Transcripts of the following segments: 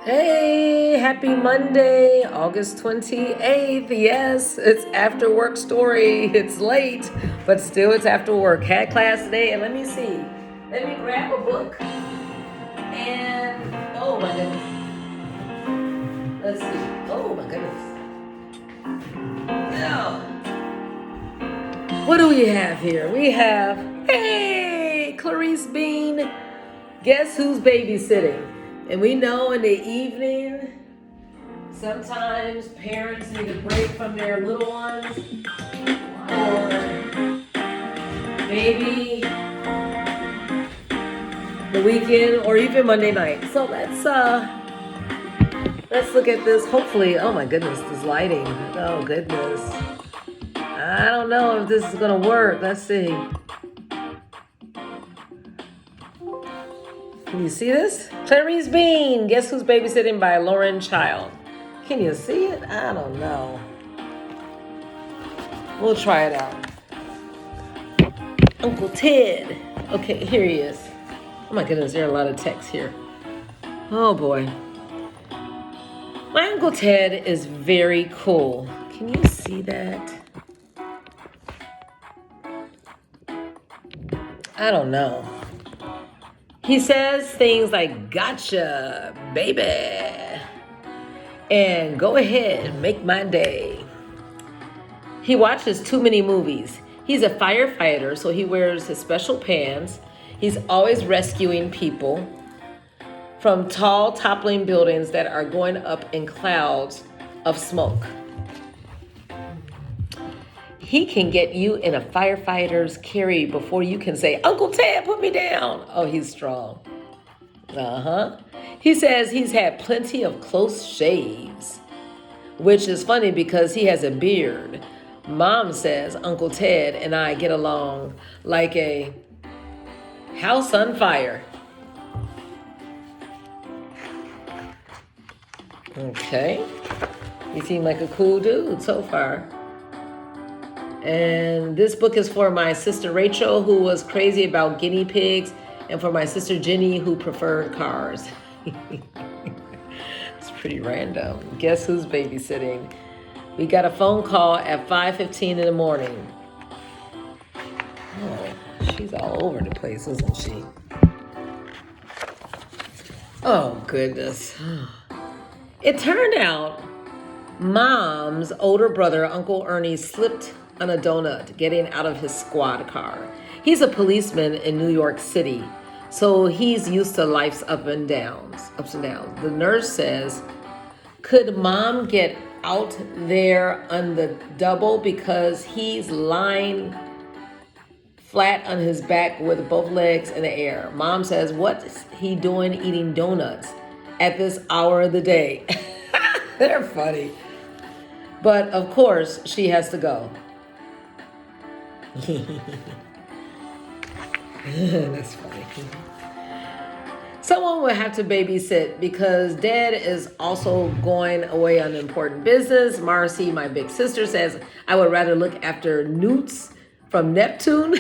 Hey, happy Monday, August 28th. Yes, it's after work story. It's late, but still it's after work. Had class today, and let me see. Let me grab a book. And, oh my goodness. Let's see. Oh my goodness. Now, what do we have here? We have, hey, Clarice Bean. Guess who's babysitting? And we know in the evening, sometimes parents need a break from their little ones, or maybe the weekend, or even Monday night. So let's look at this. Hopefully, oh my goodness, this lighting. Oh goodness, I don't know if this is gonna work. Let's see. Can you see this? Clarice Bean, Guess Who's Babysitting by Lauren Child. Can you see it? I don't know. We'll try it out. Uncle Ted. Okay, here he is. Oh my goodness, there are a lot of text here. Oh boy. My Uncle Ted is very cool. Can you see that? I don't know. He says things like, gotcha, baby. And go ahead, make my day. He watches too many movies. He's a firefighter, so he wears his special pants. He's always rescuing people from tall, toppling buildings that are going up in clouds of smoke. He can get you in a firefighter's carry before you can say, Uncle Ted, put me down. Oh, he's strong. He says he's had plenty of close shaves, which is funny because he has a beard. Mom says Uncle Ted and I get along like a house on fire. Okay. You seem like a cool dude so far. And this book is for my sister Rachel, who was crazy about guinea pigs, and for my sister Jenny, who preferred cars. It's pretty random. Guess who's babysitting? We got a phone call at 5:15 in the morning. Oh, she's all over the place, isn't she? Oh, goodness. It turned out Mom's older brother, Uncle Ernie, slipped on a donut getting out of his squad car. He's a policeman in New York City, so he's used to life's ups and downs. The nurse says, could Mom get out there on the double because he's lying flat on his back with both legs in the air? Mom says, what's he doing eating donuts at this hour of the day? They're funny. But of course, she has to go. That's funny. Someone will have to babysit because Dad is also going away on important business. Marcy, my big sister, says I would rather look after newts from Neptune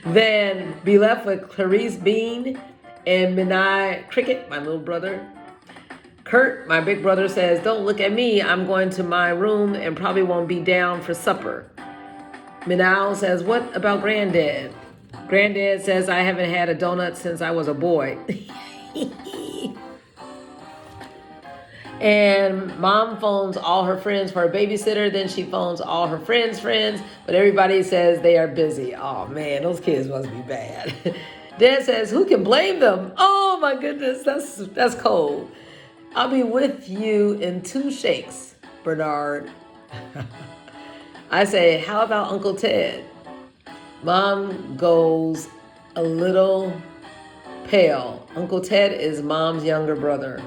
than be left with Clarice Bean and Minai Cricket, my little brother. Kurt, my big brother, says, don't look at me. I'm going to my room and probably won't be down for supper. Minal says, what about Granddad? Granddad says, I haven't had a donut since I was a boy. And Mom phones all her friends for a babysitter. Then she phones all her friends, but everybody says they are busy. Oh man, those kids must be bad. Dad says, who can blame them? Oh my goodness, that's cold. I'll be with you in 2 shakes, Bernard. I say, how about Uncle Ted? Mom goes a little pale. Uncle Ted is Mom's younger brother.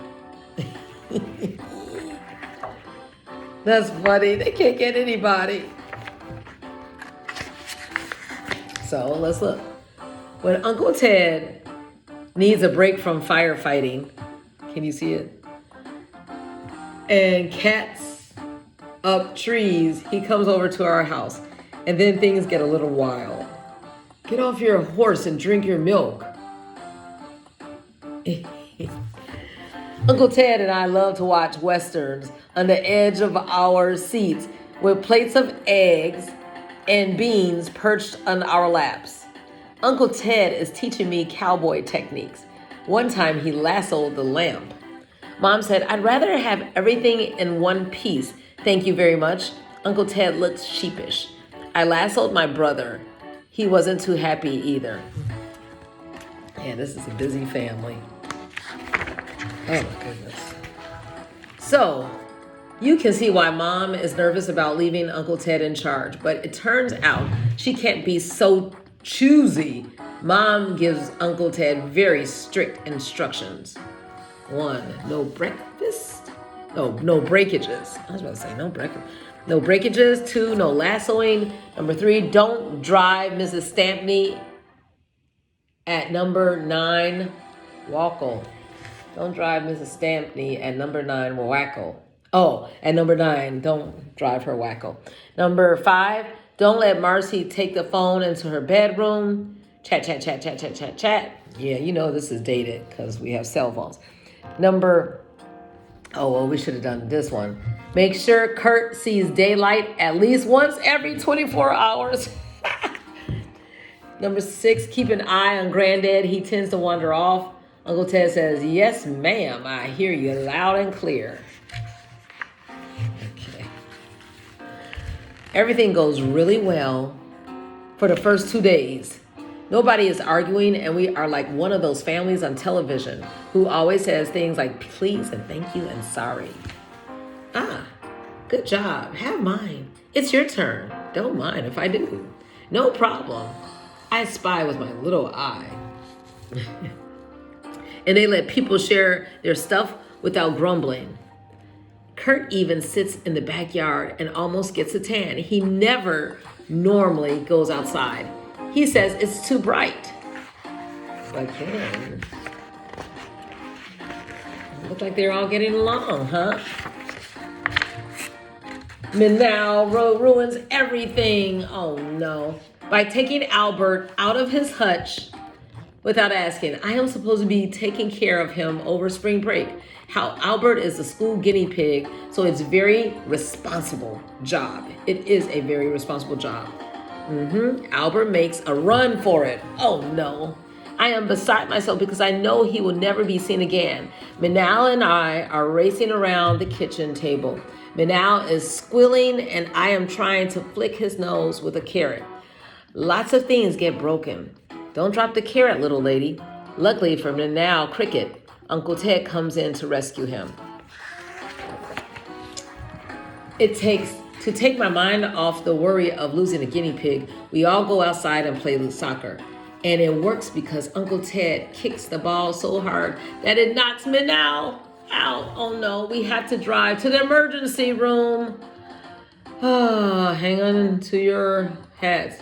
That's funny. They can't get anybody. So let's look. When Uncle Ted needs a break from firefighting, can you see it? And cats up trees, he comes over to our house. And then things get a little wild. Get off your horse and drink your milk. Uncle Ted and I love to watch westerns on the edge of our seats with plates of eggs and beans perched on our laps. Uncle Ted is teaching me cowboy techniques. One time he lassoed the lamp. Mom said, "I'd rather have everything in one piece. Thank you very much." Uncle Ted looked sheepish. I lassoed my brother. He wasn't too happy either. Yeah, this is a busy family. Oh my goodness. So, you can see why Mom is nervous about leaving Uncle Ted in charge, but it turns out she can't be so choosy. Mom gives Uncle Ted very strict instructions. 1, no breakfast. No breakages. I was about to say no breakfast. No breakages. 2, no lassoing. Number 3, don't drive Mrs. Stampney at number 9, Wackle. Don't drive Mrs. Stampney at number 9, Wackle. Oh, at number 9, don't drive her Wackle. Number 5, don't let Marcy take the phone into her bedroom. Chat. Yeah, you know this is dated because we have cell phones. We should have done this one. Make sure Kurt sees daylight at least once every 24 hours. Number 6, keep an eye on Granddad. He tends to wander off. Uncle Ted says, "Yes, ma'am, I hear you loud and clear." Okay. Everything goes really well for the first 2 days. Nobody is arguing, and we are like one of those families on television who always says things like please and thank you and sorry. Good job. Have mine. It's your turn. Don't mind if I do. No problem. I spy with my little eye. And they let people share their stuff without grumbling. Kurt even sits in the backyard and almost gets a tan. He never normally goes outside. He says it's too bright. But then, look like they're all getting along, huh? Now ruins everything. Oh no. By taking Albert out of his hutch without asking. I am supposed to be taking care of him over spring break. How Albert is the school guinea pig, so it's very responsible job. It is a very responsible job. Albert makes a run for it. Oh no. I am beside myself because I know he will never be seen again. Manal and I are racing around the kitchen table. Manal is squealing and I am trying to flick his nose with a carrot. Lots of things get broken. Don't drop the carrot, little lady. Luckily for Manal Cricket, Uncle Ted comes in to rescue him. To take my mind off the worry of losing a guinea pig, we all go outside and play soccer. And it works because Uncle Ted kicks the ball so hard that it knocks Manal out. Oh no, we have to drive to the emergency room. Hang on to your hats.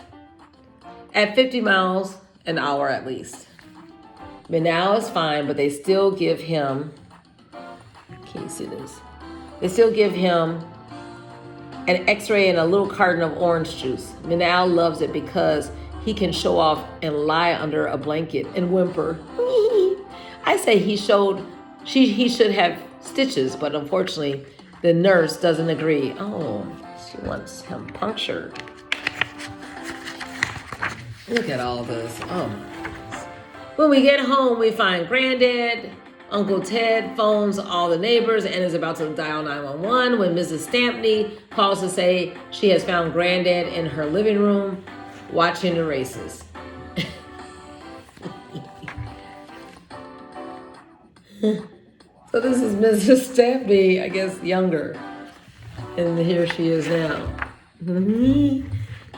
At 50 miles an hour at least. Manal is fine, but they still give him, can you see this? They still give him an x-ray and a little carton of orange juice. Manal loves it because he can show off and lie under a blanket and whimper. I say he should have stitches, but unfortunately the nurse doesn't agree. Oh, she wants him punctured. Look at all this. Oh my goodness. When we get home, we find Granddad. Uncle Ted phones all the neighbors and is about to dial 911 when Mrs. Stampney calls to say she has found Granddad in her living room watching the races. So this is Mrs. Stampney, I guess younger. And here she is now.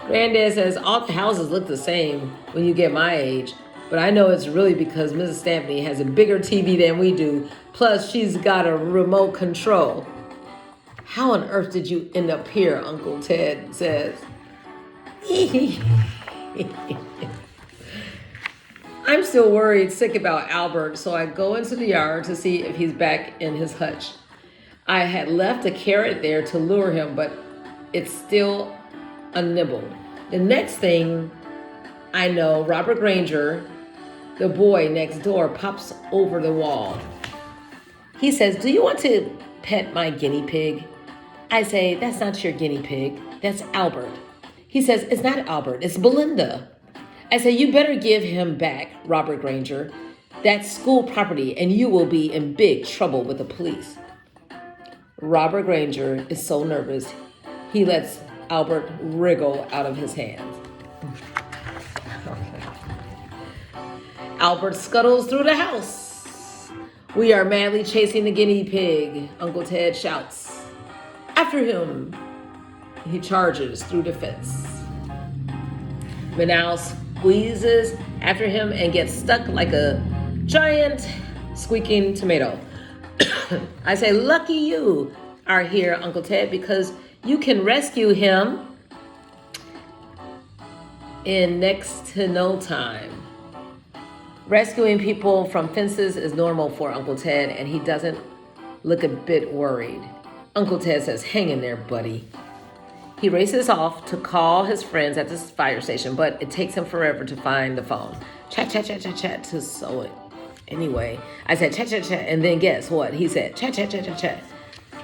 Granddad says all the houses look the same when you get my age. But I know it's really because Mrs. Stampney has a bigger TV than we do. Plus, she's got a remote control. How on earth did you end up here, Uncle Ted says. I'm still worried, sick about Albert, so I go into the yard to see if he's back in his hutch. I had left a carrot there to lure him, but it's still unnibbled. The next thing I know, Robert Granger, the boy next door, pops over the wall. He says, do you want to pet my guinea pig? I say, that's not your guinea pig. That's Albert. He says, it's not Albert. It's Belinda. I say, you better give him back, Robert Granger. That's school property, and you will be in big trouble with the police. Robert Granger is so nervous, he lets Albert wriggle out of his hands. Albert scuttles through the house. We are madly chasing the guinea pig, Uncle Ted shouts. After him, he charges through the fence. Manal squeezes after him and gets stuck like a giant squeaking tomato. I say, lucky you are here, Uncle Ted, because you can rescue him in next to no time. Rescuing people from fences is normal for Uncle Ted, and he doesn't look a bit worried. Uncle Ted says, hang in there, buddy. He races off to call his friends at the fire station, but it takes him forever to find the phone. Chat, chat, chat, chat, chat, to sew it. Anyway, I said, chat, chat, chat, and then guess what? He said, chat, chat, chat, chat, chat.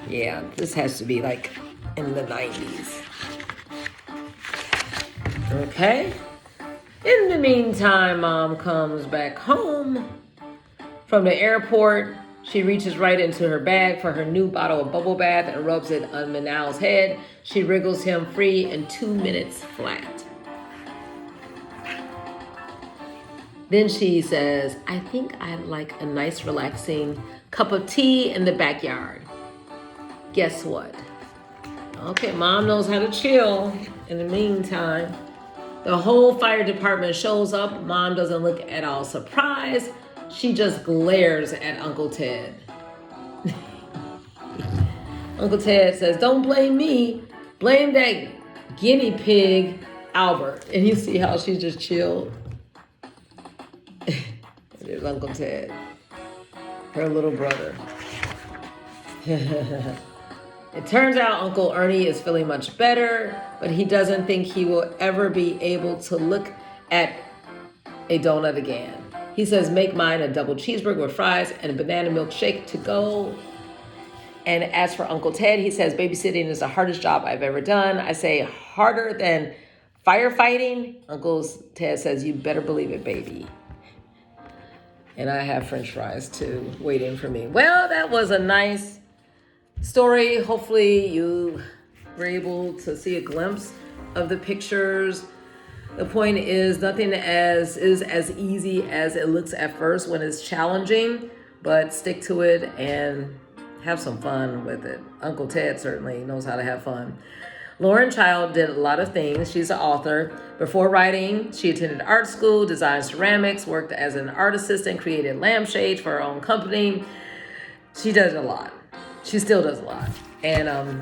Yeah, this has to be like in the 90s. Okay. In the meantime, Mom comes back home from the airport. She reaches right into her bag for her new bottle of bubble bath and rubs it on Manal's head. She wriggles him free in 2 minutes flat. Then she says, I think I'd like a nice relaxing cup of tea in the backyard. Guess what? Okay, Mom knows how to chill. In the meantime, the whole fire department shows up. Mom doesn't look at all surprised. She just glares at Uncle Ted. Uncle Ted says, don't blame me. Blame that guinea pig, Albert. And you see how she just chilled? There's Uncle Ted, her little brother. It turns out Uncle Ernie is feeling much better, but he doesn't think he will ever be able to look at a donut again. He says, make mine a double cheeseburger with fries and a banana milkshake to go. And as for Uncle Ted, he says, babysitting is the hardest job I've ever done. I say, harder than firefighting? Uncle Ted says, you better believe it, baby. And I have French fries too, waiting for me. Well, that was a nice story. Hopefully you were able to see a glimpse of the pictures. The point is, nothing is as easy as it looks at first when it's challenging, but stick to it and have some fun with it. Uncle Ted certainly knows how to have fun. Lauren Child did a lot of things. She's an author. Before writing, she attended art school, designed ceramics, worked as an art assistant, created lampshades for her own company. She does a lot. She still does a lot. And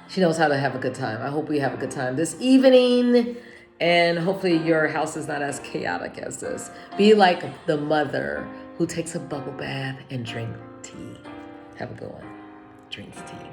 she knows how to have a good time. I hope we have a good time this evening. And hopefully your house is not as chaotic as this. Be like the mother who takes a bubble bath and drinks tea. Have a good one. Drinks tea.